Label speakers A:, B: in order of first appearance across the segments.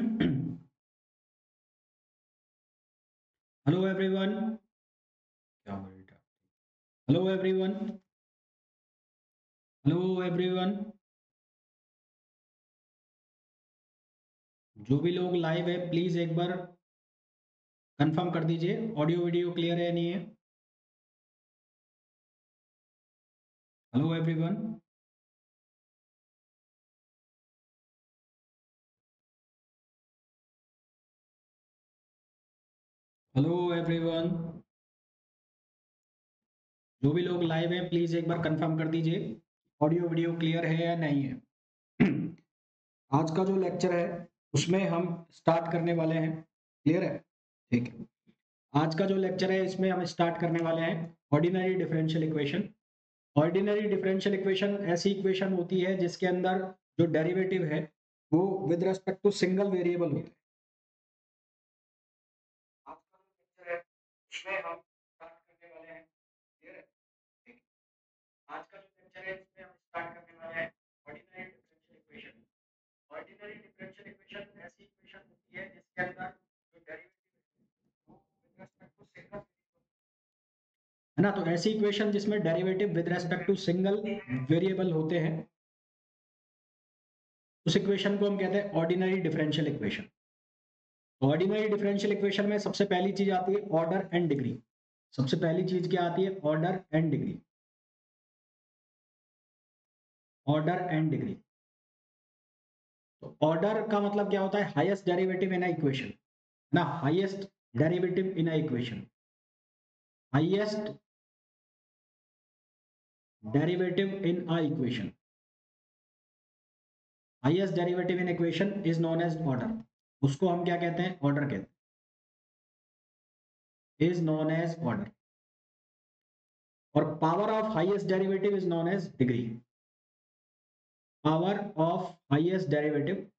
A: Hello everyone. क्या हो रहा है? Hello everyone. Hello everyone. जो भी लोग लाइव है प्लीज एक बार कंफर्म कर दीजिए ऑडियो वीडियो क्लियर है नहीं है। Hello everyone. Hello everyone. जो भी लोग लाइव है प्लीज एक बार कंफर्म कर दीजिए ऑडियो वीडियो क्लियर है या नहीं है। आज का जो लेक्चर है उसमें हम स्टार्ट करने वाले हैं। क्लियर है? ठीक है। आज का जो लेक्चर है इसमें हम स्टार्ट करने वाले हैं ordinary differential equation. Ordinary differential equation ऐसी इक्वेशन होती है जिसके अंदर जो डेरिवेटिव है वो with respect to single variable होता है। आज का जो लेक्चर है उसमें हम स्टार्ट करने वाले हैं। क्लियर है? ठीक है। आज का जो लेक्चर है इसमें हम स्टार्ट करने वाले हैं ordinary differential equation. Ordinary differential equation ऐसी इक्वेशन होती है जिसके अंदर जो डेरिवेटिव है वो विद रेस्पेक्ट टू सिंगल है ना। तो ऐसी इक्वेशन जिसमें derivative with respect to single variable होते हैं उस इक्वेशन को हम कहते हैं ordinary differential equation. Ordinary differential equation में सबसे पहली चीज आती है ऑर्डर एंड डिग्री। सबसे पहली चीज क्या आती है? Order and degree. Order and degree. तो ऑर्डर का मतलब क्या होता है? Highest derivative in a equation ना। Highest derivative in a equation. Highest derivative in a equation. Highest derivative in equation is known as order. उसको हम क्या कहते हैं? ऑर्डर कहते हैं। Is known as order. और power of highest derivative is known as degree. Power of highest derivative,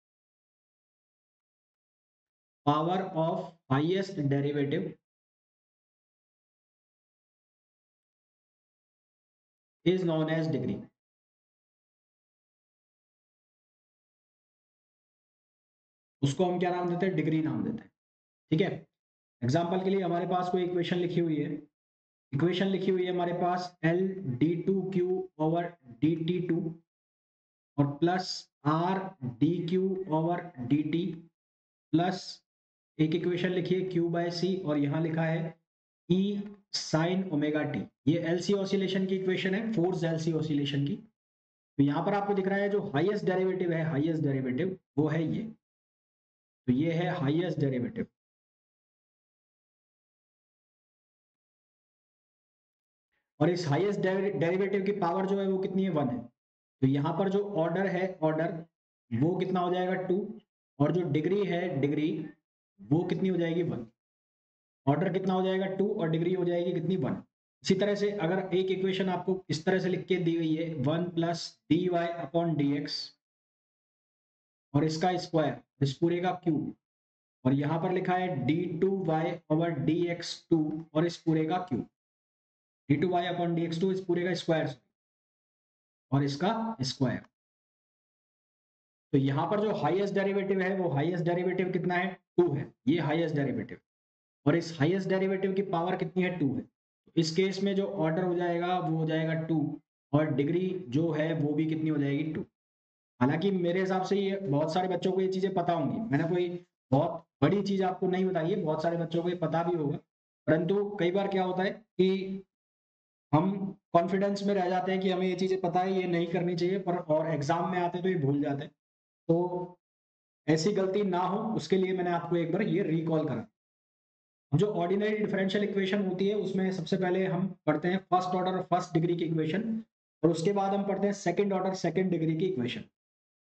A: power of highest derivative is known as degree. उसको हम क्या नाम देते हैं? डिग्री नाम देते हैं। ठीक है। एग्जाम्पल के लिए हमारे पास कोई इक्वेशन लिखी हुई है। इक्वेशन लिखी हुई है हमारे पास L D two Q over D T two और plus R D Q over D T plus एक इक्वेशन लिखी है क्यू बाय सी और यहाँ लिखा है ई साइन ओमेगा टी। ये एलसी ऑसिलेशन की इक्वेशन है, फोर्स एलसी ऑसिलेशन की। तो यहाँ पर आपको दिख रहा है जो हाईएस्ट डेरिवेटिव है, हाईएस्ट डेरिवेटिव वो है ये। तो ये है हाईएस्ट डेरिवेटिव। और इस हाईएस्ट डेरिवेटिव की पावर जो है वो कितनी है? 1 है। तो यहाँ पर जो ऑर्डर है, ऑर्डर वो कितना हो जाएगा? 2। और जो डिग्री है, डिग्री वो कितनी हो जाएगी? 1। ऑर्डर कितना हो जाएगा? 2 और डिग्री हो जाएगी कितनी? 1। इसी तरह से अगर एक इक्वेशन आपको इस तरह से लिख के दी गई है 1 plus d y upon d x और इसका स्क्वायर इस पूरे का क्यूब और यहाँ पर लिखा है d two y over D x two और इस पूरे का cube. D two y upon d x two इस पूरे का स्क्वायर और इसका स्क्वायर। तो यहाँ पर जो हाईएस्ट डेरिवेटिव है वो हाईएस्ट डेरिवेटिव कितना है? 2 है। ये हाईएस्ट डेरिवेटिव और इस हाईएस्ट डेरिवेटिव की पावर कितनी है? 2 है। तो इस केस में जो ऑर्डर हो जाएगा वो हो जाएगा 2 और डिग्री जो है वो भी कितनी हो जाएगी? 2। हालांकि मेरे हिसाब से ये बहुत सारे बच्चों को ये चीजें पता होंगी। मैंने कोई बहुत बड़ी चीज आपको नहीं बताई है, बहुत सारे बच्चों को ये पता भी होगा। परंतु कई बार क्या होता है कि हम कॉन्फिडेंस में रह जाते हैं कि हमें ये चीजें पता है, ये नहीं करनी चाहिए, पर और एग्जाम में आते तो ये भूल जाते हैं। तो ऐसी गलती ना हो उसके लिए मैंने आपको एक बार ये रिकॉल करा। जो ऑर्डिनरी डिफरेंशियल इक्वेशन होती है उसमें सबसे पहले हम पढ़ते हैं फर्स्ट ऑर्डर और फर्स्ट डिग्री की इक्वेशन और उसके बाद हम पढ़ते हैं सेकंड ऑर्डर सेकंड डिग्री की इक्वेशन।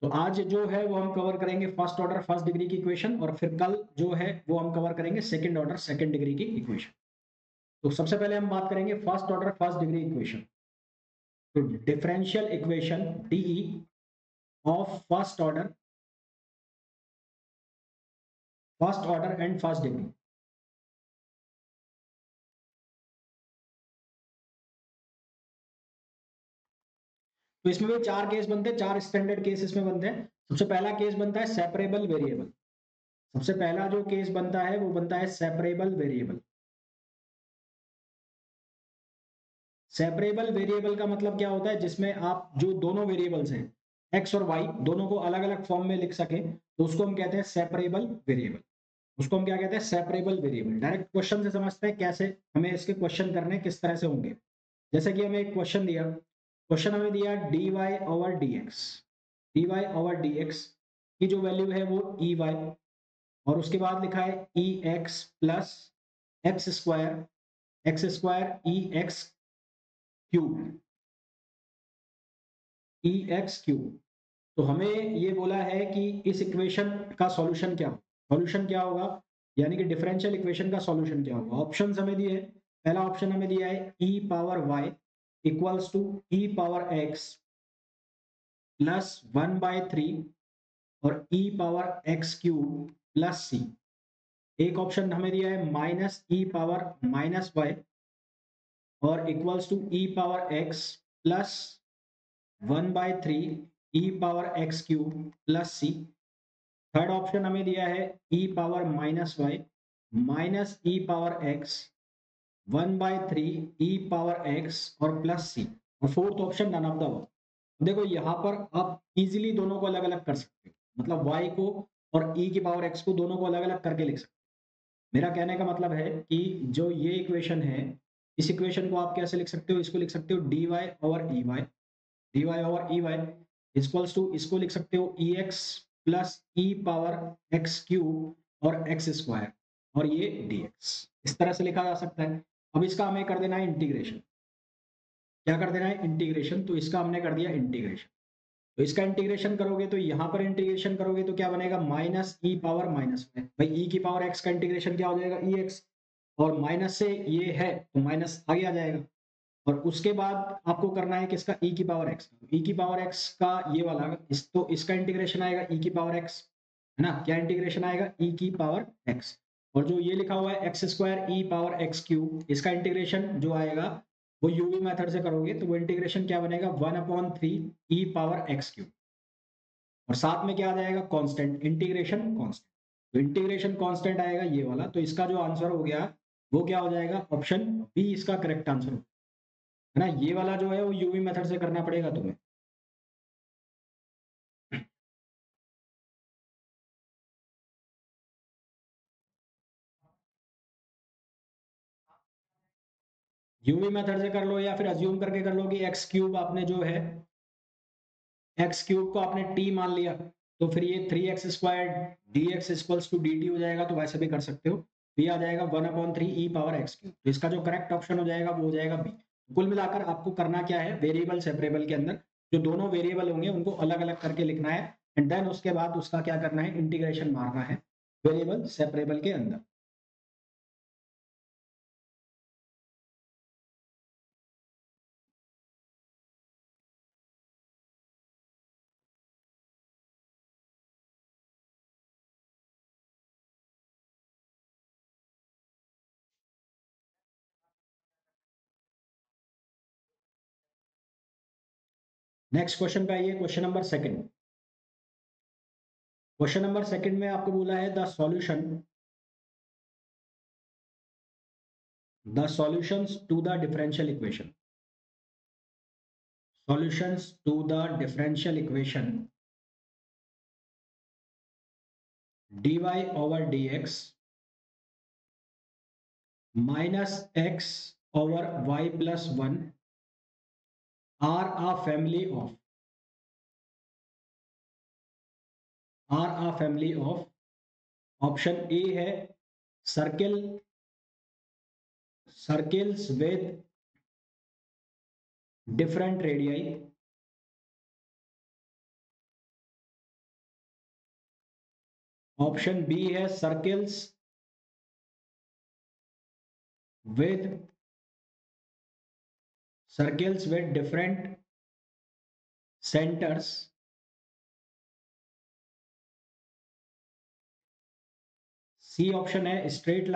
A: तो आज जो है वो हम कवर करेंगे फर्स्ट ऑर्डर फर्स्ट डिग्री की इक्वेशन और फिर कल जो है वो हम कवर करेंगे सेकंड ऑर्डर सेकंड डिग्री की इक्वेशन। तो सबसे पहले हम बात करेंगे first order first degree equation. तो differential equation DE of first order and first degree. तो इसमें भी चार केस बनते हैं, चार स्टैंडर्ड केस इसमें बनते हैं। सबसे पहला केस बनता है सेपरेबल वेरिएबल। सबसे पहला जो केस बनता है वो बनता है सेपरेबल वेरिएबल। सेपरेबल वेरिएबल का मतलब क्या होता है, जिसमें आप जो दोनों वेरिएबल्स हैं एक्स और वाई दोनों को अलग अलग फॉर्म में लिख सके, तो उसको हम कहते हैं सेपरेबल वेरिएबल। उसको हम क्या कहते हैं, सेपरेबल वेरिएबल। डायरेक्ट क्वेश्चन से समझते हैं कैसे हमें इसके क्वेश्चन करने किस तरह से होंगे। जैसे कि हमें एक क्वेश्चन दिया, क्वेश्चन हमें दिया d Y over D x. D Y over D x की जो वैल्यू है वो ई वाई, और उसके बाद लिखा है E x plus x square ई एक्स क्यूब, ई एक्स क्यूब। तो हमें ये बोला है कि इस इक्वेशन का सॉल्यूशन क्या होगा, सॉल्यूशन क्या होगा, यानी कि डिफरेंशियल इक्वेशन का सॉल्यूशन क्या होगा। ऑप्शंस हमें दिए हैं, पहला ऑप्शन हमें दिया है e power y equals to e power x plus 1/3 और e power x cube plus c। एक ऑप्शन हमें दिया है minus e power minus y और equals to e power x plus 1/3 e power x cube plus c। Third option हमें दिया है e power minus Y minus E power X 1/3 E power X और plus सी। और fourth option none of the above. देखो यहाँ पर आप easily दोनों को अलग अलग कर सकते हो, मतलब y को और e की पावर x को दोनों को अलग अलग करके लिख सकते हो। मेरा कहने का मतलब है कि जो ये इक्वेशन है, इस इक्वेशन को आप कैसे लिख सकते हो, इसको लिख सकते हो dy over e y, d Y over e y equals to, इसको लिख सकते हो e x plus e power x cube और एक्स स्क्वायर और ये डी एक्स। इस तरह से लिखा जा सकता है। अब इसका हमें कर देना है इंटीग्रेशन। क्या कर देना है, इंटीग्रेशन। तो इसका हमने कर दिया इंटीग्रेशन। तो इसका इंटीग्रेशन करोगे तो यहाँ पर इंटीग्रेशन करोगे तो क्या बनेगा, माइनस ई पावर माइनस में भाई ई की पावर एक्स का इंटीग्रेशन क्या हो जाएगा, ई एक्स, और माइनस से ये है तो माइनस आगे आ जाएगा। और उसके बाद आपको करना है किसका, e की पावर x। e की पावर x का ये वाला तो इसका इंटीग्रेशन आएगा e की पावर x, है ना। क्या इंटीग्रेशन आएगा, e की पावर x। और जो ये लिखा हुआ है एक्स स्क्वायर ई पावर एक्स क्यूब, इसका इंटीग्रेशन जो आएगा वो यूवी मेथड से करोगे तो वो इंटीग्रेशन क्या बनेगा, 1/3 ई पावर एक्स क्यूब। और साथ में क्या आ जाएगा, कांस्टेंट, इंटीग्रेशन कांस्टेंट। तो इंटीग्रेशन कांस्टेंट आएगा ये वाला, तो इसका जो आंसर हो गया वो क्या हो जाएगा, ऑप्शन बी इसका करेक्ट आंसर है ना। ये वाला जो है वो यूवी मेथड से करना पड़ेगा तुम्हें। यूवी मेथड से कर लो या फिर अज्यूम करके कर लो कि एक्स क्यूब आपने जो है, एक्स क्यूब को आपने टी मान लिया, तो फिर ये 3x² d x equals to d t हो जाएगा। तो वैसे भी कर सकते हो। तो ये आ जाएगा 1/3 ई पावर एक्स क्यूब। तो इसका जो करेक्ट ऑप्शन हो जाएगा वो हो जाएगा बी। कुल मिलाकर आपको करना क्या है, वेरिएबल सेपरेबल के अंदर जो दोनों वेरिएबल होंगे उनको अलग अलग करके लिखना है, एंड देन उसके बाद उसका क्या करना है, इंटीग्रेशन मारना है वेरिएबल सेपरेबल के अंदर। नेक्स्ट क्वेश्चन पे आइए, question number second. Question number second में आपको बोला है the solutions to the differential equation, solutions to the differential equation dy over dx minus x over y plus 1 are a family of, option A है circle, circles with different radii, option B है with circles with different centres, C option है straight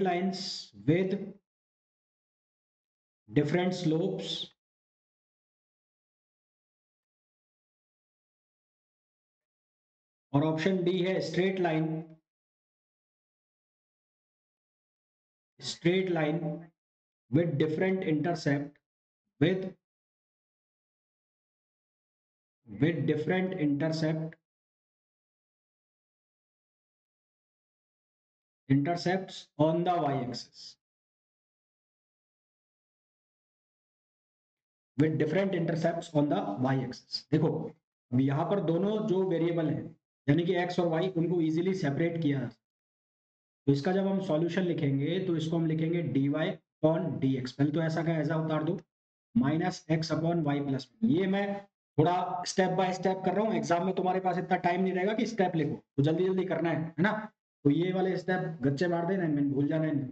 A: lines with different slopes, और option D है straight line with different intercept with different intercepts on the y-axis with different intercepts on the y-axis। देखो अब यहाँ पर दोनों जो variable है यानी कि x और y उनको इजीली सेपरेट किया, तो इसका जब हम सॉल्यूशन लिखेंगे तो इसको हम लिखेंगे dy अपॉन dx। पहले तो ऐसा का ऐसा उतार दो, minus x upon y plus. ये मैं थोड़ा स्टेप बाय स्टेप कर रहा हूँ, एग्जाम में तुम्हारे पास इतना टाइम नहीं रहेगा कि स्टेप लिखो, तो जल्दी जल्दी करना है ना। तो ये वाले स्टेप गच्चे मार देना, मैंने भूल जाना है।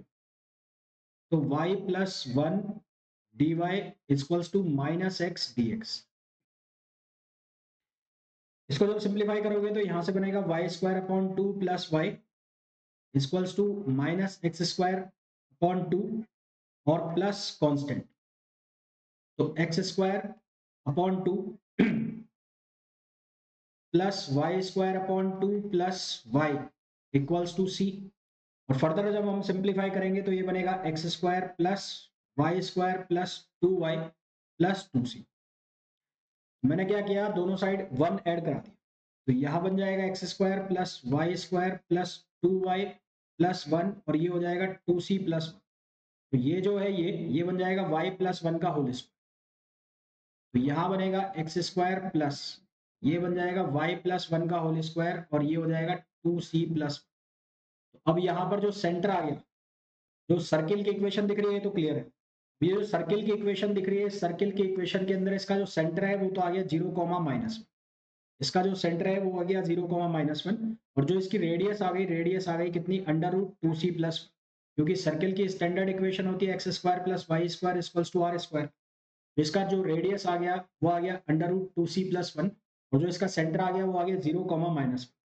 A: तो y plus one D Y equals to minus X D X. इसको जब सिंप्लीफाई करोगे तो यहां से बनेगा Y square upon two plus Y equals to minus X square upon two और प्लस कांस्टेंट, तो X square upon two plus Y square upon two plus Y equals to C. और फर्दर जब हम सिंप्लीफाई करेंगे तो ये बनेगा X square plus Y square plus two y plus two सी। मैंने क्या किया, दोनों साइड वन ऐड करा दिया, तो यहां बन जाएगा x square plus Y square plus two y plus one, और ये हो जाएगा टू सी प्लस वन। तो ये जो है ये बन जाएगा वाई प्लस वन का होल स्क्वायर। तो यहां बनेगा एक्स स्क्वायर प्लस ये बन जाएगा वाई प्लस वन का होल स्क्वायर, और ये हो जाएगा टू सी प्लस। तो अब यहाँ पर जो सेंटर आ गया, जो सर्किल की इक्वेशन दिख रही है तो क्लियर है। ये जो सर्किल की इक्वेशन दिख रही है, सर्किल की इक्वेशन के अंदर इसका जो सेंटर है वो तो आ गया जीरो कॉमा माइनस वन। इसका जो सेंटर है वो आ गया जीरो कॉमा माइनस वन, और जो इसकी रेडियस आ गई कितनी, under root two c plus, क्योंकि सर्किल की स्टैंडर्ड इक्वेशन होती है x square plus Y square equals to r square. इसका जो रेडियस आ गया वो आ गया under root two c plus one, और जो इसका सेंटर आ गया वो आ गया जीरो कॉमा माइनस वन।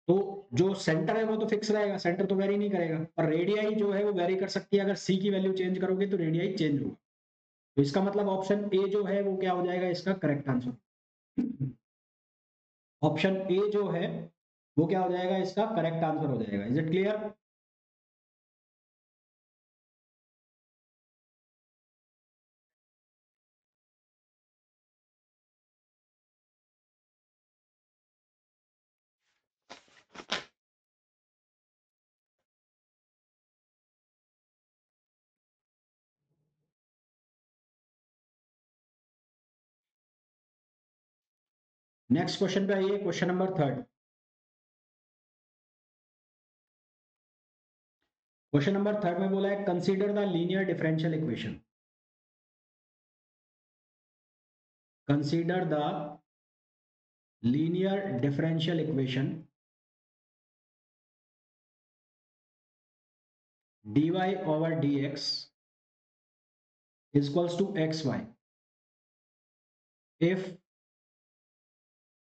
A: तो जो सेंटर है वो तो फिक्स रहेगा, सेंटर तो वेरी नहीं करेगा, और रेडियाई जो है वो वेरी कर सकती है। अगर सी की वैल्यू चेंज करोगे तो रेडियाई चेंज होगा। तो इसका मतलब ऑप्शन ए जो है वो क्या हो जाएगा, इसका करेक्ट आंसर। ऑप्शन ए जो है वो क्या हो जाएगा, इसका करेक्ट आंसर हो जाएगा। Is it clear? Next question पे आइए, question number third. Question number third में बोला है consider the linear differential equation. Consider the linear differential equation dy over dx is equals to xy if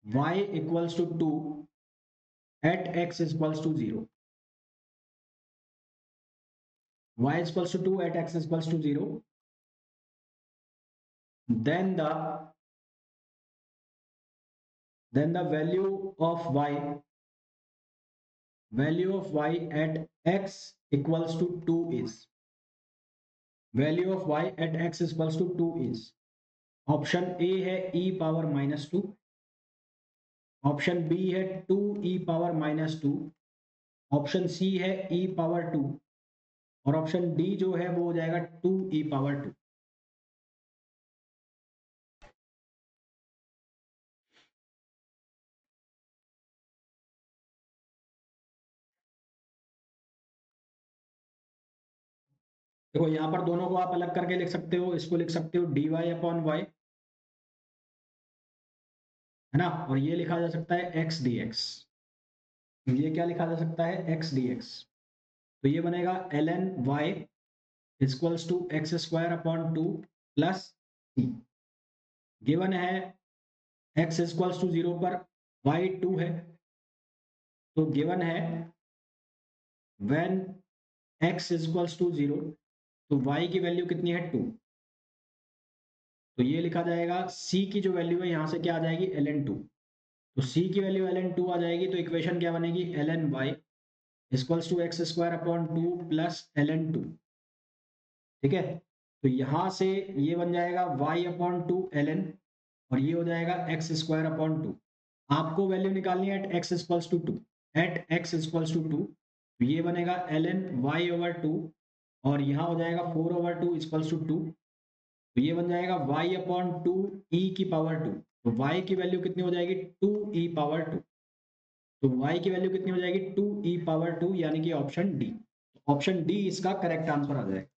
A: y equals to 2 at x is equals to 0, y is equals to 2 at x is equals to 0, then the value of y at x equals to 2 is, value of y at x is equals to 2 is, option A है e power minus two, option B है 2 e power minus two, option C है e power 2, और option D जो है वो हो जाएगा 2 e power 2। देखो यहाँ पर दोनों को आप अलग करके लिख सकते हो, इसको लिख सकते हो डी वाई अपॉन वाई, है ना, और ये लिखा जा सकता है एक्स डी एक्स। ये क्या लिखा जा सकता है, एक्स डी एक्स। तो ये बनेगा l n y equals to x square upon two plus c. Given है एक्स इक्वल्स टू जीरो पर वाई टू है, तो गिवन है when x equals to zero तो वाई की वैल्यू कितनी है, टू। तो ये लिखा जाएगा सी की जो वैल्यू है यहां से क्या आ जाएगी, एल एन टू। तो c की वैल्यू ln 2 आ जाएगी, तो इक्वेशन क्या बनेगी, ln y equals to x square upon 2 plus ln 2। ठीक है, तो यहां से ये बन जाएगा y अपॉन 2 ln, और ये हो जाएगा एक्स स्क्वायर अपॉन 2। आपको वैल्यू निकालनी है at x equals to 2, at x equals to 2, तो ये बनेगा ln y ओवर 2, और यहाँ हो जाएगा 4 ओवर 2 इक्वल्स टू 2, तो ये बन जाएगा y अपॉन 2 e की पावर 2। तो y की वैल्यू कितनी हो जाएगी, 2 e पावर 2। तो y की वैल्यू कितनी हो जाएगी, 2 e पावर 2, यानी कि ऑप्शन डी। ऑप्शन डी इसका करेक्ट आंसर आ जाएगा।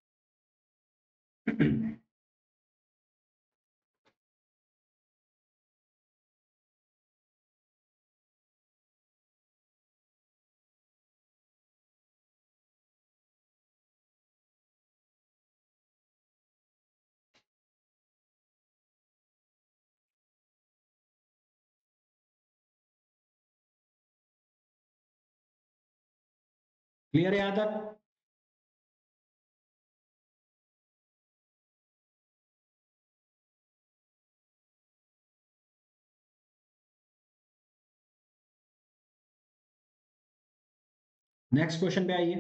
A: क्लियर है यहां तक? नेक्स्ट क्वेश्चन पे आइए।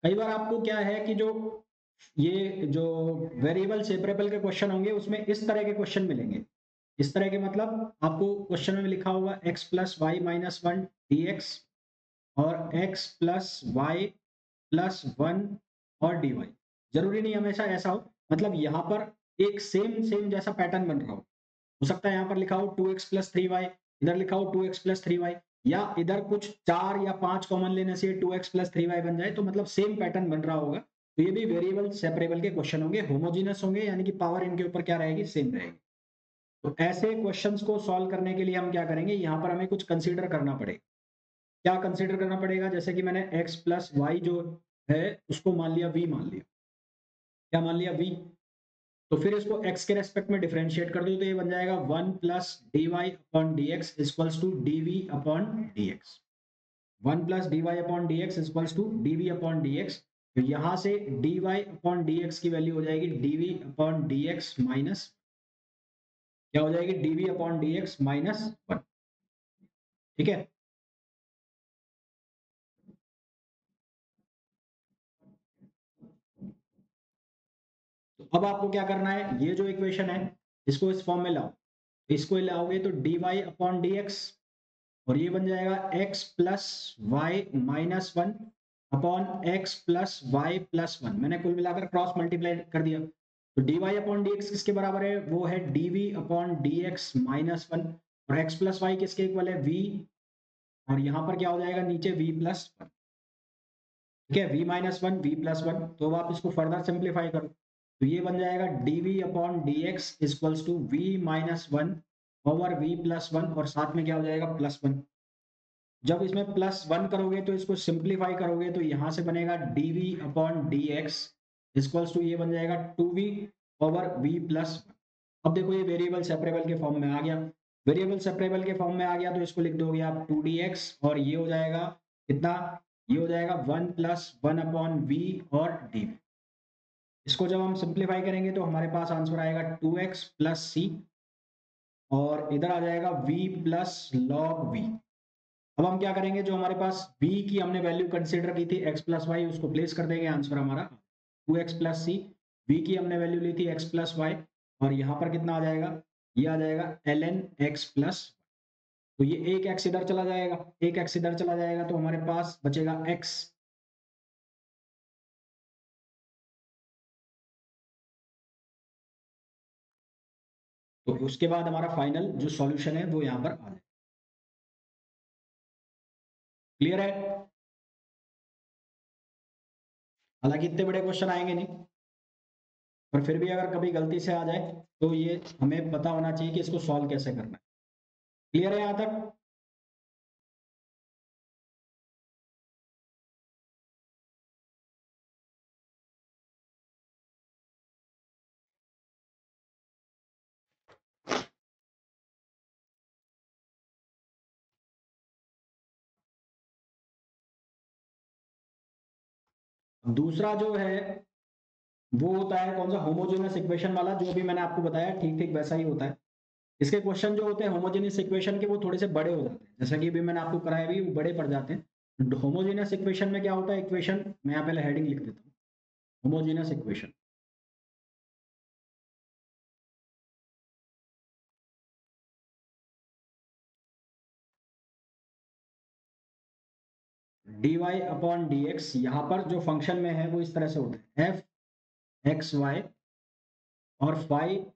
A: कई बार आपको क्या है कि ये जो वेरिएबल सेपरेबल के क्वेश्चन होंगे उसमें इस तरह के क्वेश्चन मिलेंगे। इस तरह के मतलब आपको क्वेश्चन में लिखा होगा x plus y minus one d x, और x plus y plus one और डी वाई। जरूरी नहीं हमेशा ऐसा हो, मतलब यहाँ पर एक सेम सेम जैसा पैटर्न बन रहा हो सकता है यहाँ पर लिखा हो 2x प्लस थ्री वाई, इधर लिखा हो 2x प्लस थ्री वाई, या इधर कुछ 4 या 5 कॉमन लेने से 2x प्लस थ्री वाई बन जाए, तो मतलब सेम पैटर्न बन रहा होगा। तो ये भी वेरिएबल सेपरेबल के क्वेश्चन होंगे, होमोजीनस होंगे, यानी कि पावर इनके ऊपर क्या रहेगी, सेम रहेगी। तो ऐसे क्वेश्चंस को सॉल्व करने के लिए हम क्या करेंगे, यहाँ पर हमें कुछ कंसीडर करना पड़ेगा। क्या कंसीडर करना पड़ेगा, जैसे कि मैंने x प्लस वाई जो है उसको मान लिया v, मान लिया, क्या मान लिया, v। तो फिर इसको x के रेस्पेक्ट में डिफरेंशिएट कर दो, तो ये बन जाएगा 1 plus d y upon d x equals to d v upon d x. 1 plus d y upon d x equals to d v upon d x. तो यहां से d y upon d x की value हो जाएगी d v upon d x minus, क्या हो जाएगी, d v upon d x minus 1। ठीक है, तो अब आपको क्या करना है, ये जो इक्वेशन है इसको इस फॉर्म में लाओ। इसको लाओगे तो d y upon d x, और ये बन जाएगा x plus y minus one upon x plus y plus one. मैंने कुल मिलाकर क्रॉस मल्टीप्लाई कर दिया, तो d y upon d x किसके बराबर है, वो है d v upon d x minus one, और एक्स प्लस वाई किसके इक्वल है, v, और यहाँ पर क्या हो जाएगा नीचे v प्लस वन। ठीक है, v minus one v plus one. तो अब आप इसको फर्दर सिंप्लीफाई करो, तो ये बन जाएगा d v upon d x equals to v minus one over v plus one, और साथ में क्या हो जाएगा, प्लस वन। जब इसमें प्लस वन करोगे तो इसको सिंप्लीफाई करोगे, तो यहां से बनेगा d v upon d x equals to, ये बन जाएगा two v over v plus. अब देखो ये वेरिएबल सेपरेबल के फॉर्म में आ गया। वेरिएबल सेपरेबल के फॉर्म में आ गया तो इसको लिख दोगे आप टू डी एक्स, और ये हो जाएगा कितना, ये हो जाएगा one plus one upon v और डी वी। इसको जब हम सिंप्लीफाई करेंगे तो हमारे पास आंसर आएगा टू एक्स प्लस सी, और इधर आ जाएगा v प्लस लॉग वी। अब हम क्या करेंगे, जो हमारे पास b की हमने वैल्यू कंसीडर की थी x प्लस वाई, उसको प्लेस कर देंगे, आंसर हमारा 2x प्लस सी। b की हमने वैल्यू ली थी x प्लस वाई, और यहाँ पर कितना आ जाएगा, ये आ जाएगा ln x प्लस। तो ये एक x इधर चला जाएगा, एक x इधर चला जाएगा, तो हमारे पास बचेगा x। तो उसके बाद हमारा फाइनल जो सॉल्यूशन है वो यहाँ पर आ जाएगा। क्लियर है? हालांकि इतने बड़े क्वेश्चन आएंगे नहीं, पर फिर भी अगर कभी गलती से आ जाए तो ये हमें पता होना चाहिए कि इसको सॉल्व कैसे करना है। क्लियर है यहाँ तक? दूसरा जो है वो होता है कौन सा, होमोजेनस इक्वेशन वाला, जो भी मैंने आपको बताया ठीक ठीक वैसा ही होता है। इसके क्वेश्चन जो होते हैं होमोजेनियस इक्वेशन के वो थोड़े से बड़े हो जाते हैं, जैसा कि अभी मैंने आपको कराया भी वो बड़े पड़ जाते हैं। होमोजेनियस इक्वेशन में क्या होता है, इक्वेशन मैं यहाँ पहले हेडिंग लिख देता हूँ, homogeneous equation. D y upon d x, यहाँ पर जो फंक्शन में है वो इस तरह से होता है, एफ एक्स वाई और फाइव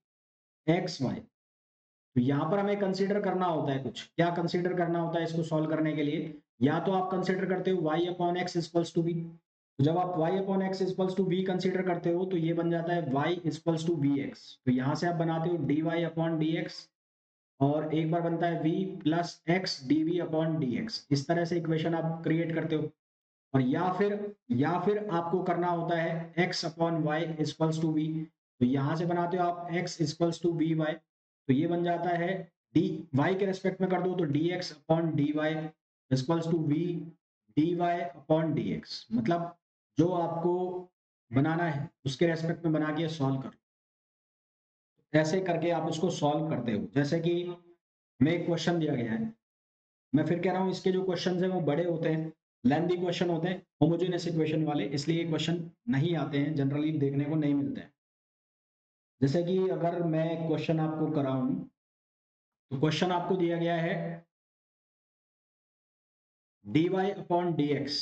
A: एक्स वाई। तो यहाँ पर हमें कंसीडर करना होता है कुछ, क्या कंसीडर करना होता है इसको सॉल्व करने के लिए, या तो आप कंसीडर करते हो y upon x equals to v. तो जब आप y upon x equals to v consider करते हो तो ये बन जाता है y equals to v x. तो यहाँ से आप बनाते हो d y upon d x, और एक बार बनता है v plus x d v upon d x. इस तरह से इक्वेशन आप क्रिएट करते हो। और या फिर आपको करना होता है x upon y equals to v. तो यहाँ से बनाते हो आप x equals to v y. तो ये बन जाता है डी, वाई के रेस्पेक्ट में कर दो तो d x upon d Y equals to v d y upon d x. मतलब जो आपको बनाना है उसके रेस्पेक्ट में बना के सॉल्व कर, ऐसे करके आप इसको सॉल्व करते हो। जैसे कि हमें एक क्वेश्चन दिया गया है, मैं फिर कह रहा हूँ इसके जो क्वेश्चन हैं वो बड़े होते हैं, लेंथी क्वेश्चन होते हैं होमोजेनियस इक्वेशन वाले, इसलिए क्वेश्चन नहीं आते हैं, जनरली देखने को नहीं मिलते हैं। जैसे कि अगर मैं क्वेश्चन आपको कराऊं, तो क्वेश्चन आपको दिया गया है d y upon d x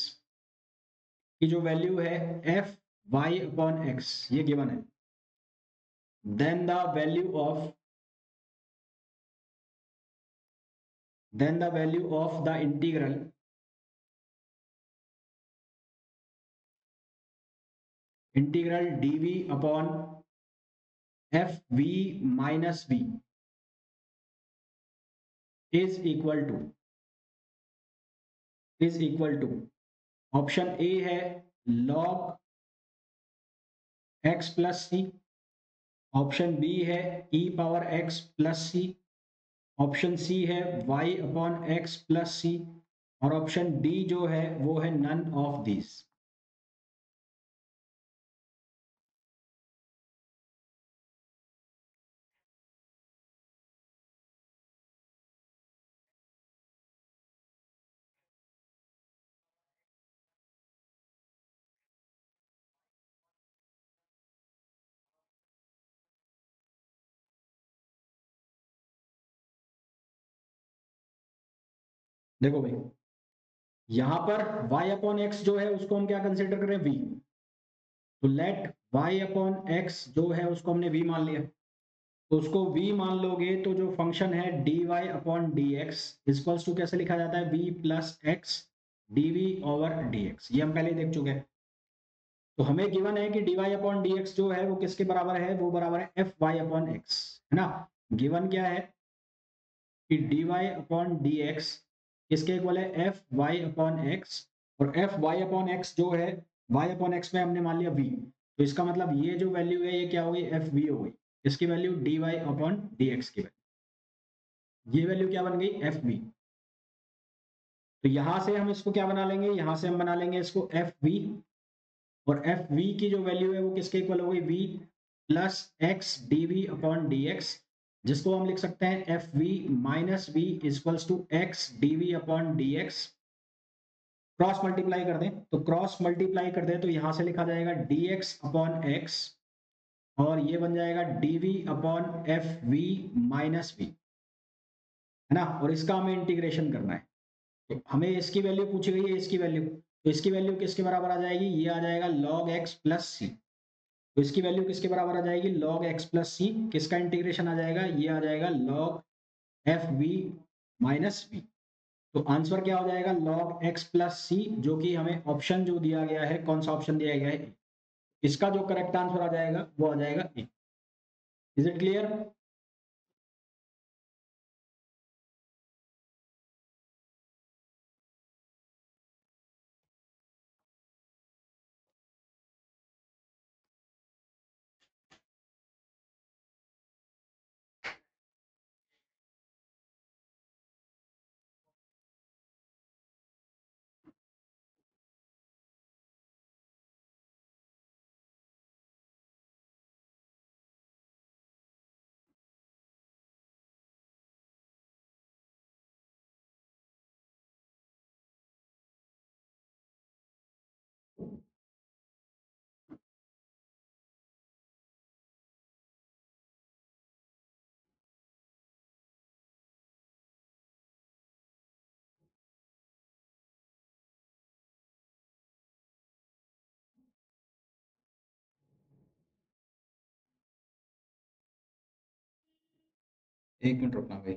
A: की जो वैल्यू है एफ वाई अपॉन एक्स, ये गिवन है। Then the value of the integral d v upon f v minus v is equal to option A है log x plus c, option B है e power x plus c, option C है y upon x plus सी, और option D जो है वो है none of this. देखो भाई, यहां पर y अपॉन एक्स जो है उसको हम क्या कंसिडर करें, v। तो लेट y अपॉन एक्स जो है उसको हमने v मान लिया। तो उसको v मान लोगे तो जो फंक्शन है dy upon d x equals to कैसे लिखा जाता है, v plus x d v over D x. ये हम पहले देख चुके हैं। तो हमें गिवन है कि d y upon d x जो है वो किसके बराबर है, वो बराबर है एफ वाई अपॉन एक्स, है ना। गिवन क्या है कि d y upon d x किसके इक्वल है, एफ वाई अपॉन एक्स। और एफ वाई अपॉन एक्स जो है, वाई अपॉन एक्स में हमने मान लिया वी। तो इसका मतलब ये जो वैल्यू है ये क्या हो गई, एफ वी हो गई। इसकी value d y upon d x की वैल्यू, ये वैल्यू क्या बन गई, एफ वी। तो यहां से हम इसको क्या बना लेंगे, यहां से हम बना लेंगे इसको एफ वी। और एफ वी की जो वैल्यू है वो किसके इक्वल हो गई, v plus x d v upon d x, जिसको हम लिख सकते हैं f v minus v equals to x d v upon d x. Cross multiply कर दें, तो क्रॉस मल्टीप्लाई कर दें तो यहां से लिखा जाएगा डी एक्स अपॉन एक्स, और ये बन जाएगा d v upon f v minus v, है ना। और इसका हमें इंटीग्रेशन करना है। तो हमें इसकी वैल्यू पूछी गई है, इसकी वैल्यू, तो इसकी वैल्यू किसके बराबर आ जाएगी, ये आ जाएगा log x प्लस सी। तो इसकी वैल्यू किसके बराबर आ जाएगी, log x प्लस सी। किसका इंटीग्रेशन आ जाएगा, ये आ जाएगा log f v minus v. तो आंसर क्या हो जाएगा, log x प्लस सी, जो कि हमें ऑप्शन जो दिया गया है, कौन सा ऑप्शन दिया गया है, इसका जो करेक्ट आंसर आ जाएगा वो आ जाएगा ए। Is it clear. एक मिनट रुकना भाई।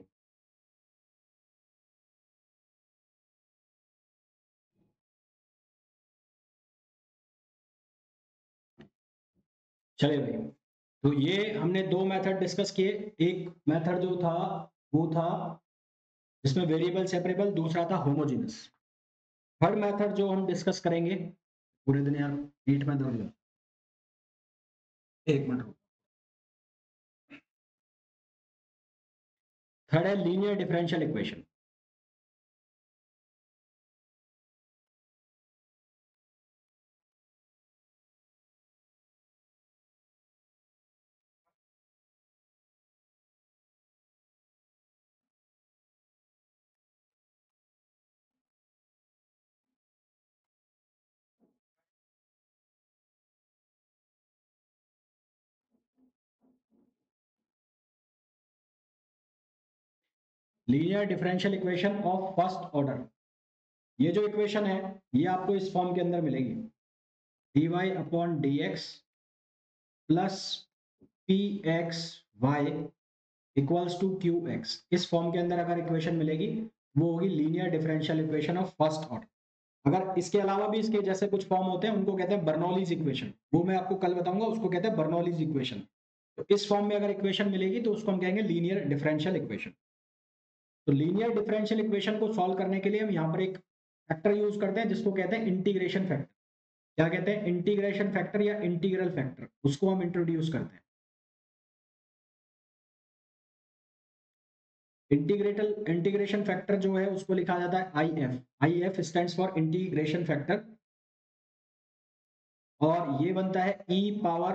A: चलिए भाई, तो ये हमने दो मेथड डिस्कस किए। एक मेथड जो था वो था जिसमें वेरिएबल सेपरेबल, दूसरा था होमोजेनस। थर्ड मेथड जो हम डिस्कस करेंगे, पूरे दिन यार नीट में दर्द है। एक मिनट रुको। थर्ड है linear differential equation. Linear differential equation of first order. ये जो इक्वेशन है ये आपको इस फॉर्म के अंदर मिलेगी, dy upon d x plus p x y equals to Q x. इस फॉर्म के अंदर अगर इक्वेशन मिलेगी वो होगी linear differential equation of first order. अगर इसके अलावा भी इसके जैसे कुछ फॉर्म होते हैं उनको कहते हैं बर्नौलीज इक्वेशन, वो मैं आपको कल बताऊंगा, उसको कहते हैं बर्नौलीज इक्वेशन। तो इस फॉर्म में अगर इक्वेशन मिलेगी तो उसको हम कहेंगे लीनियर डिफरेंशियल इक्वेशन। तो लीनियर डिफरेंशियल इक्वेशन को सॉल्व करने के लिए हम यहाँ पर एक फैक्टर यूज करते हैं जिसको कहते हैं इंटीग्रेशन फैक्टर। क्या कहते हैं? इंटीग्रेशन फैक्टर या इंटीग्रल फैक्टर, उसको हम इंट्रोड्यूस करते हैं। इंटीग्रेशन फैक्टर जो है उसको लिखा जाता है I F. I F stands for integration factor, और ये बनता है E power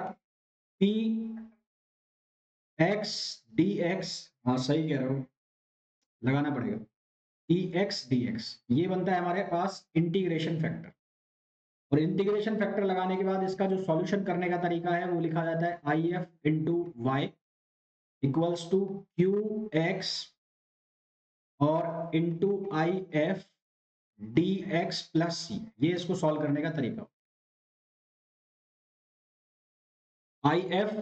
A: P X D X. हाँ सही कह रहे हो, लगाना पड़ेगा ई एक्स डी एक्स। ये बनता है हमारे पास इंटीग्रेशन फैक्टर। और इंटीग्रेशन फैक्टर लगाने के बाद इसका जो सॉल्यूशन करने का तरीका है वो लिखा जाता है I F into Y equals to Q X और into I F D x plus C. ये इसको सॉल्व करने का तरीका। I F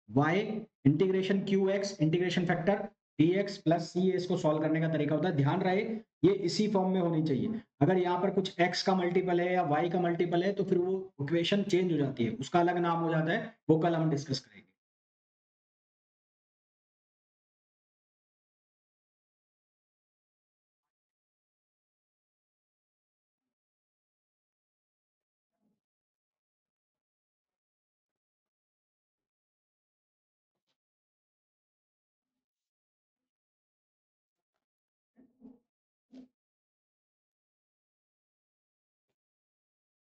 A: Y integration Q X integration factor D x plus C, इसको सॉल्व करने का तरीका होता है। ध्यान रहे ये इसी फॉर्म में होनी चाहिए। अगर यहाँ पर कुछ एक्स का मल्टीपल है या वाई का मल्टीपल है तो फिर वो इक्वेशन चेंज हो जाती है, उसका अलग नाम हो जाता है, वो कल हम डिस्कस करेंगे।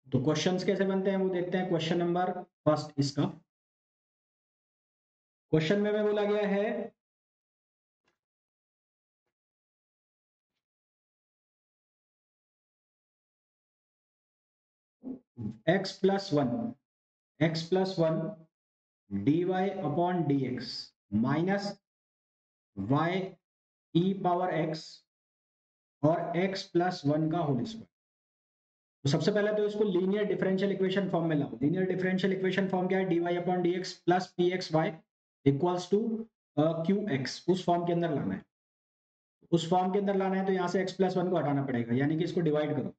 A: तो क्वेश्चंस कैसे बनते हैं वो देखते हैं। क्वेश्चन नंबर फर्स्ट इसका क्वेश्चन में बोला गया है x+1 dy upon dx minus y e power x और x+1 का होल स्क्वायर। तो सबसे पहले तो इसको लीनियर डिफरेंशियल इक्वेशन फॉर्म में लाओ। लीनियर डिफरेंशियल इक्वेशन फॉर्म क्या है? dy upon dx plus p x y equals to Q x. उस फॉर्म के अंदर लाना है, उस फॉर्म के अंदर लाना है तो यहाँ से x+1 को हटाना पड़ेगा, यानी कि इसको डिवाइड करो।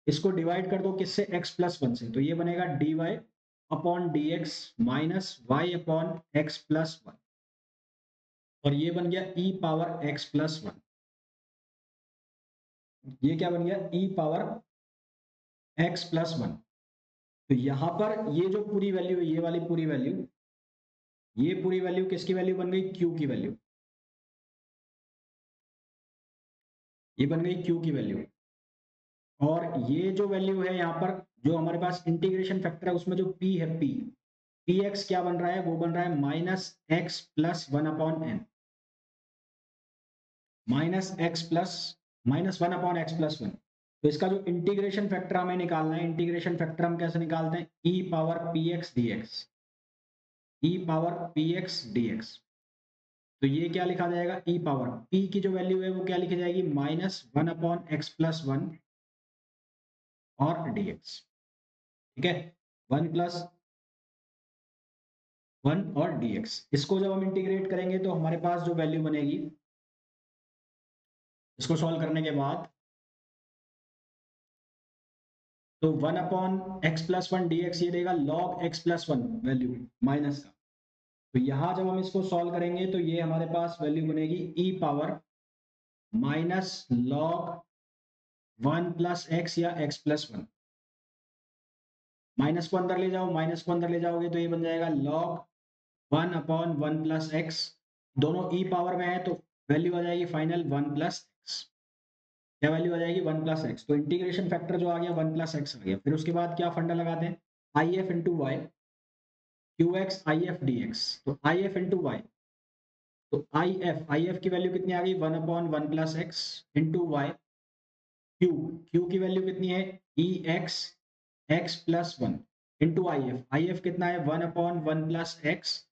A: इसको डिवाइड कर दो किससे? x+1 से। तो ये बनेगा dy upon dx minus y upon x+1, और ये बन गया e पावर x+1। ये क्या बन गया? e power x+1। तो यहां पर ये जो पूरी वैल्यू है, ये वाली पूरी वैल्यू, ये पूरी वैल्यू किसकी वैल्यू बन गई? q की वैल्यू। ये बन गई q की वैल्यू। और ये जो वैल्यू है यहाँ पर, जो हमारे पास इंटीग्रेशन फैक्टर है उसमें जो p है, पी एक्स क्या बन रहा है? वो बन रहा है -x+1/n, -1/x+1। तो इसका जो इंटीग्रेशन फैक्टर हमें निकालना है, इंटीग्रेशन फैक्टर हम कैसे निकालते हैं? e power P X D X, E power P X D x. तो ये क्या लिखा जाएगा? e पावर p की जो वैल्यू है वो क्या लिखी जाएगी? -1/x+1 और dx। ठीक है, 1 प्लस 1 और dx। इसको जब हम इंटीग्रेट करेंगे तो हमारे पास जो वैल्यू बनेगी, इसको सॉल्व करने के बाद, तो 1 upon x plus one d x, ये देगा log x plus one value minus का। तो यहां जब हम इसको सॉल्व करेंगे तो ये हमारे पास वैल्यू बनेगी E power minus log 1 plus X या एक्स प्लस वन। माइनस को अंदर ले जाओ, माइनस को अंदर ले जाओगे तो ये बन जाएगा लॉग 1 अपॉन 1 प्लस एक्स। दोनों ई पावर में है तो वैल्यू आ जाएगी फाइनल 1 प्लस एक्स। क्या वैल्यू आ जाएगी? 1 प्लस एक्स। तो इंटीग्रेशन फैक्टर जो आ गया 1 प्लस एक्स आ गया। फिर उसके बाद क्या फंडा लगाते हैं? I F into Y, q x I F D x. तो आई एफ इंटू वाई, तो आई एफ की वैल्यू कितनी आ गई? 1 upon 1 plus X into Y. Q, Q की वैल्यू कितनी है? E X X plus one into I F कितना है? 1 अपॉन 1 प्लस एक्स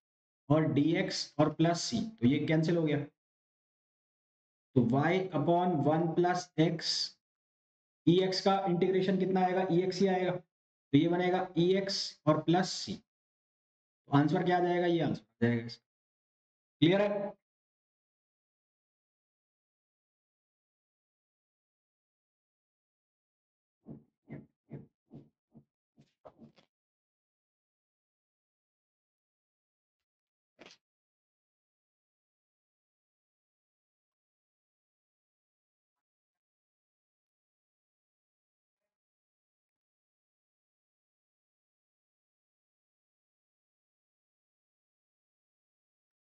A: और डी एक्स और प्लस सी, तो ये कैंसिल हो गया। तो y upon 1 plus X, E X का इंटीग्रेशन कितना आएगा? ई एक्स ही आएगा, तो ये बनेगा ई एक्स और प्लस सी। तो आंसर क्या आ जाएगा? ये आंसर आ जाएगा। क्लियर है?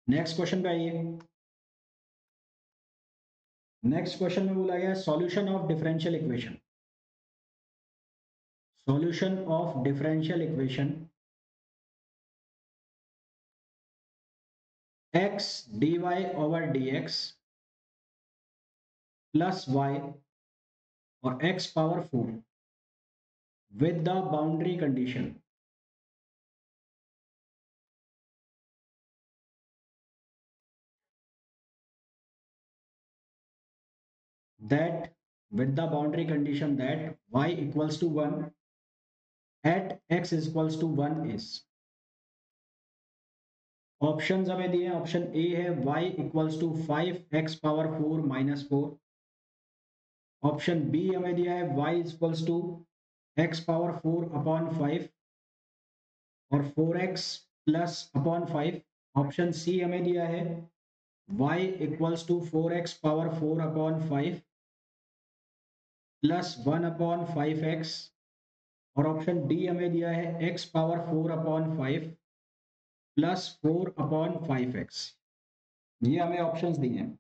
A: नेक्स्ट क्वेश्चन पे आइए। नेक्स्ट क्वेश्चन में बोला गया solution of differential equation. Solution of differential equation X D Y over D x plus Y और X power 4 with the boundary condition that with the boundary condition that y equals to 1 at x is equals to 1 is। Options हमें दिए हैं। Option A है y equals to 5x power 4 minus 4। Option B हमें दिया है y equals to x power 4 upon 5 और 4x plus upon 5। Option C हमें दिया है y equals to 4x power 4 upon 5 plus 1 upon 5x। और ऑप्शन डी हमें दिया है x power 4 upon 5 plus 4 upon 5x। ये हमें ऑप्शंस दिए हैं।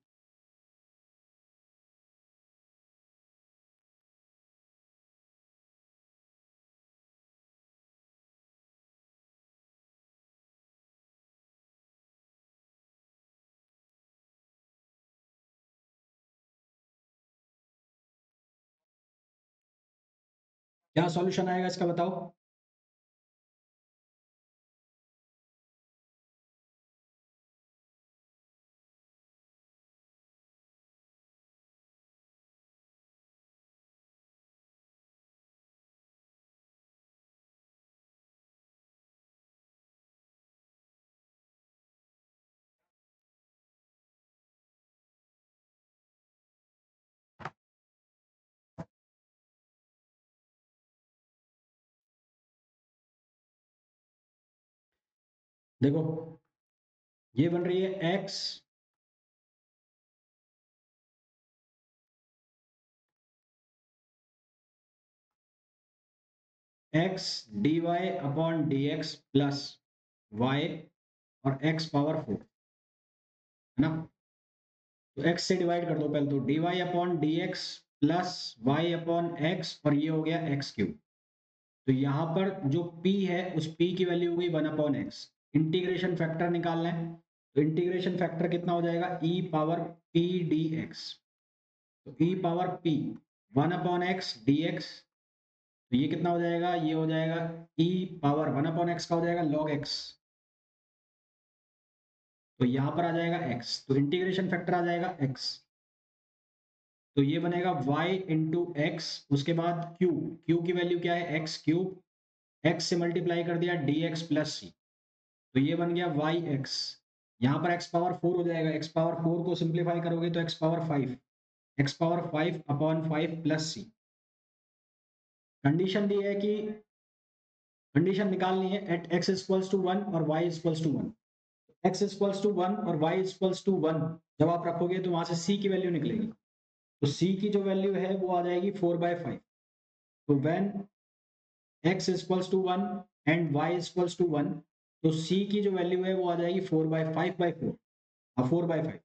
A: क्या सॉल्यूशन आएगा इसका बताओ? देखो ये बन रही है x d y upon d x plus Y और x पावर 4 है ना। तो x से डिवाइड कर दो पहले, तो d y upon d x plus y upon x और ये हो गया एक्स क्यूब। तो यहाँ पर जो p है उस p की वैल्यू हो गई 1 अपॉन एक्स। इंटीग्रेशन फैक्टर निकालना है, तो इंटीग्रेशन फैक्टर कितना हो जाएगा? e power p D x. तो e power p 1 upon x D x, तो ये कितना हो जाएगा? ये हो जाएगा e पावर 1 अपॉन एक्स का हो जाएगा लॉग एक्स। तो यहाँ पर आ जाएगा x, तो इंटीग्रेशन फैक्टर आ जाएगा x। तो ये बनेगा y इंटू एक्स, उसके बाद q की वैल्यू क्या है? x क्यूब, x से मल्टीप्लाई कर दिया डी एक्स प्लस सी। तो ये बन गया वाई एक्स, यहाँ पर एक्स पावर 4 हो जाएगा, एक्स पावर 4 को सिंप्लीफाई करोगे तो X power 5, X power 5 upon 5 plus C. Condition दी है कि कंडीशन निकालनी है एट एक्स इक्वल्स टू 1 और y equals to 1। X equals to 1 और वाई इक्वल्स टू 1 जब आप रखोगे तो वहां से सी की वैल्यू निकलेगी, तो सी की जो वैल्यू है वो आ जाएगी 4/5। तो when x equals to 1 and y equals to 1, तो c की जो वैल्यू है वो आ जाएगी 4/5/4, हाँ 4/5,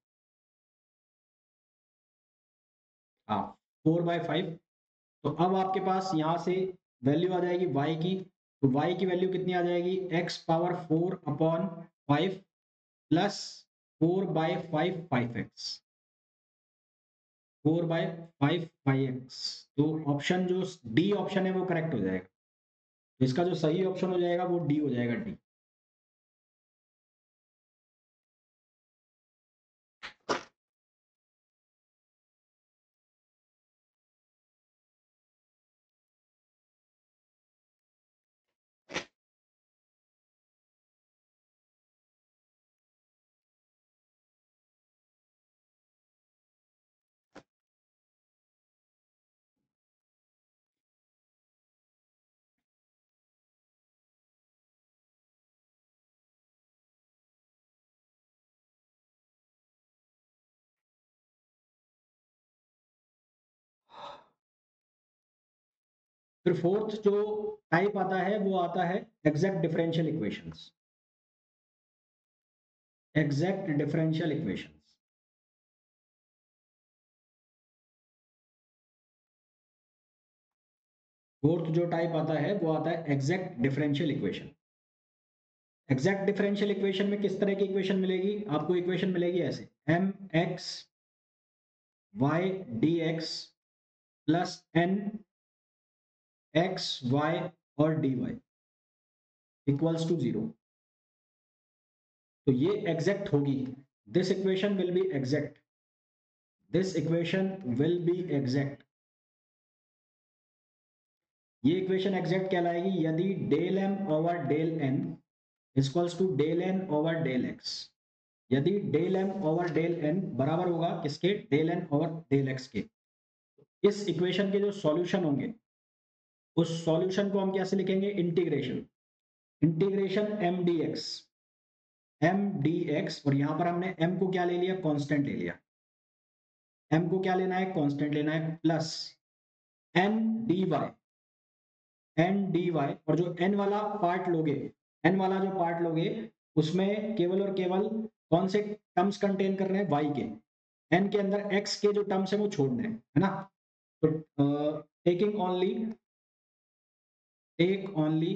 A: हाँ 4/5। तो अब आपके पास यहाँ से वैल्यू आ जाएगी y की, तो y की वैल्यू कितनी आ जाएगी, x power 4 upon 5 plus 4/5 5x, 4/5 5x। तो ऑप्शन जो डी ऑप्शन है वो करेक्ट हो जाएगा, तो इसका जो सही ऑप्शन हो जाएगा वो डी हो जाएगा, डी। फिर फोर्थ जो टाइप आता है वो आता है exact differential equations, exact differential equations. Fourth जो टाइप आता है वो आता है exact differential equation. Exact differential equation में किस तरह की इक्वेशन मिलेगी आपको, इक्वेशन मिलेगी ऐसे M X Y D x plus N X Y और डी वाई इक्वल्स टू 0। तो ये एग्जैक्ट होगी, this equation will be exact, this equation will be exact. ये इक्वेशन एग्जैक्ट कहलाएगी यदि del M over del N equals to del N over del X, यदि del M over del N बराबर होगा किसके, del N over del X के। इस equation के जो सॉल्यूशन होंगे उस सॉल्यूशन को हम कैसे लिखेंगे, integration, integration m d x, m d x, और यहां पर हमने एम को क्या ले लिया, कांस्टेंट ले लिया, एम को क्या लेना है, कांस्टेंट लेना है, plus n d y, n d y, और जो एन वाला पार्ट लोगे, एन वाला जो पार्ट लोगे उसमें केवल और केवल कौन से टर्म्स कंटेन कर रहे हैं, वाई के, एन के अंदर एक्स के जो टर्म्स है वो छोड़ने हैं, है ना। तो taking only, take only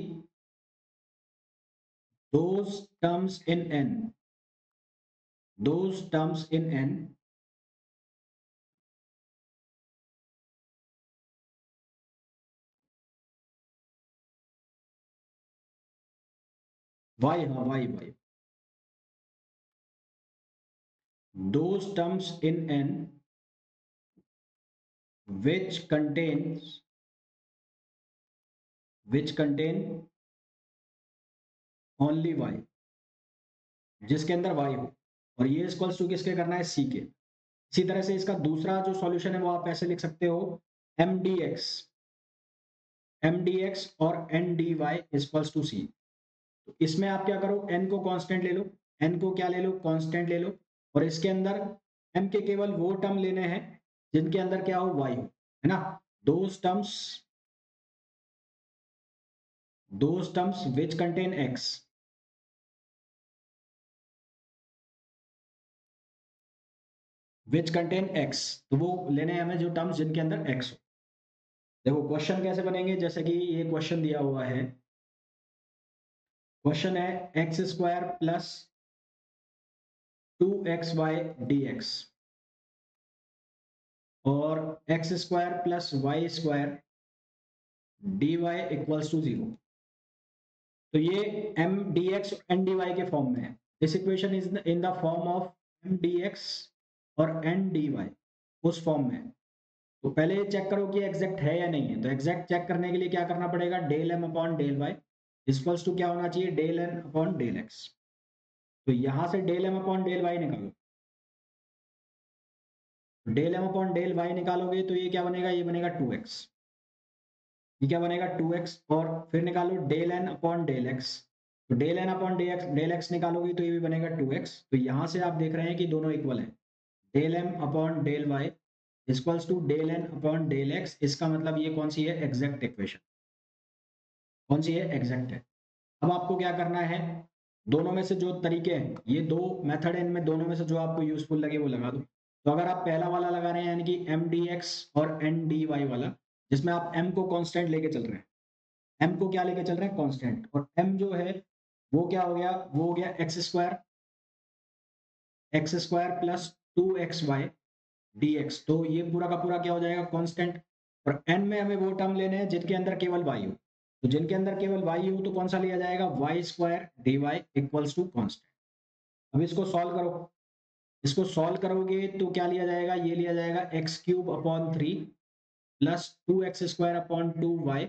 A: those terms in n, those terms in n y, हाँ y, those terms in n which contain only y, जिसके अंदर y हो, और ये इक्वल्स टू किसके करना है, c के। इसी तरह से इसका दूसरा जो सॉल्यूशन है वो आप ऐसे लिख सकते हो, mdx और ndy इक्वल्स टू c। तो इसमें आप क्या करो, n को कांस्टेंट ले लो, n को क्या ले लो, कांस्टेंट ले लो, और इसके अंदर m के केवल वो टर्म लेने हैं जिनके अंदर क्या हो, y हो, है ना। those terms which contain x, which contain x, तो वो लेने हैं हमें जो टर्म्स जिनके अंदर x हो। देखो क्वेश्चन कैसे बनेंगे, जैसे कि ये क्वेश्चन दिया हुआ है, क्वेश्चन है x square plus 2xy dx और x square plus Y square dy equals to 0। तो ये m d x n d y के फॉर्म में है, this equation is in the form of m d x और n d y, उस form में है। तो पहले ये चेक करो कि एग्जैक्ट है या नहीं है, तो एग्जैक्ट चेक करने के लिए क्या करना पड़ेगा, del M upon del Y equals to क्या होना चाहिए, del N upon del X. तो यहां से del M upon del Y निकालो, del M upon del Y निकालोगे तो ये क्या बनेगा, ये बनेगा 2x, ये क्या बनेगा 2x, और फिर निकालो del N upon del X, तो del N upon del X निकालोगे तो ये भी बनेगा 2x। तो यहां से आप देख रहे हैं कि दोनों इक्वल है, del M upon del Y equals to del N upon del x. इसका मतलब ये कौन सी है, एग्जैक्ट इक्वेशन, कौन सी है, एग्जैक्ट है। अब आपको क्या करना है, दोनों में से जो तरीके हैं, ये दो मेथड है, इनमें दोनों में से जो आपको यूजफुल लगे वो लगा दो। तो अगर आप पहला वाला लगा रहे हैं यानी कि एम डी एक्स और एन डी वाई वाला, जिसमें आप एम को कांस्टेंट लेके चल रहे हैं, एम को क्या लेके चल रहे हैं, कांस्टेंट, और एम जो है वो क्या हो गया, वो हो गया x square plus 2xy dx। तो ये पूरा का पूरा क्या हो जाएगा, कांस्टेंट। और एन में हमें वो टर्म लेने हैं जिनके अंदर केवल y हो, तो जिनके अंदर केवल y हो तो कौन सा लिया जाएगा, y square d Y equals to constant. अब इसको सॉल्व करो, इसको सॉल्व करोगे तो क्या लिया जाएगा, ये लिया जाएगा x cube upon 3 plus 2x square upon 2y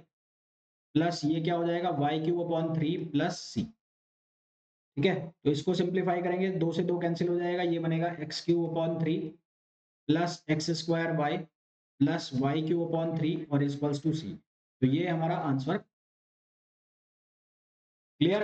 A: plus ये क्या हो जाएगा, वाई क्यूब अपॉन 3 प्लस सी। ठीक है, तो इसको सिंप्लीफाई करेंगे, 2 से 2 कैंसिल हो जाएगा, ये बनेगा x cube upon 3 plus x square y plus y cube upon 3 और इक्वल्स टू सी। तो ये हमारा आंसर। क्लियर।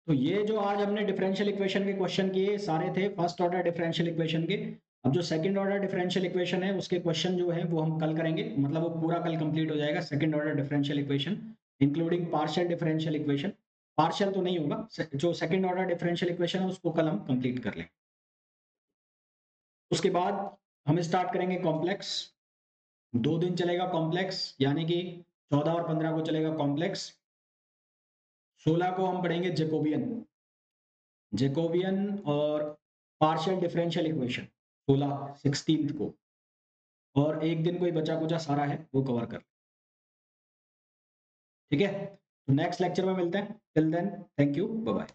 A: तो ये जो आज हमने डिफरेंशियल इक्वेशन के क्वेश्चन किए सारे थे फर्स्ट ऑर्डर डिफरेंशियल इक्वेशन के। अब जो सेकंड ऑर्डर डिफरेंशियल इक्वेशन है उसके क्वेश्चन जो है वो हम कल करेंगे, मतलब वो पूरा कल कंप्लीट हो जाएगा second order differential equation including partial differential equation. Partial तो नहीं होगा, जो सेकंड ऑर्डर डिफरेंशियल इक्वेशन है उसको कल हम कंप्लीट कर लेंगे। उसके बाद हम स्टार्ट करेंगे कॉम्प्लेक्स, 2 दिन चलेगा कॉम्प्लेक्स, यानी कि 14 और 15 को चलेगा कॉम्प्लेक्स, 16 को हम पढ़ेंगे जेकोबियन, जेकोबियन और पार्शियल डिफरेंशियल इक्वेशन 16 को, और एक दिन कोई बचा कुचा सारा है वो कवर कर। ठीक है, तो नेक्स्ट लेक्चर में मिलते हैं, till then thank you, bye bye.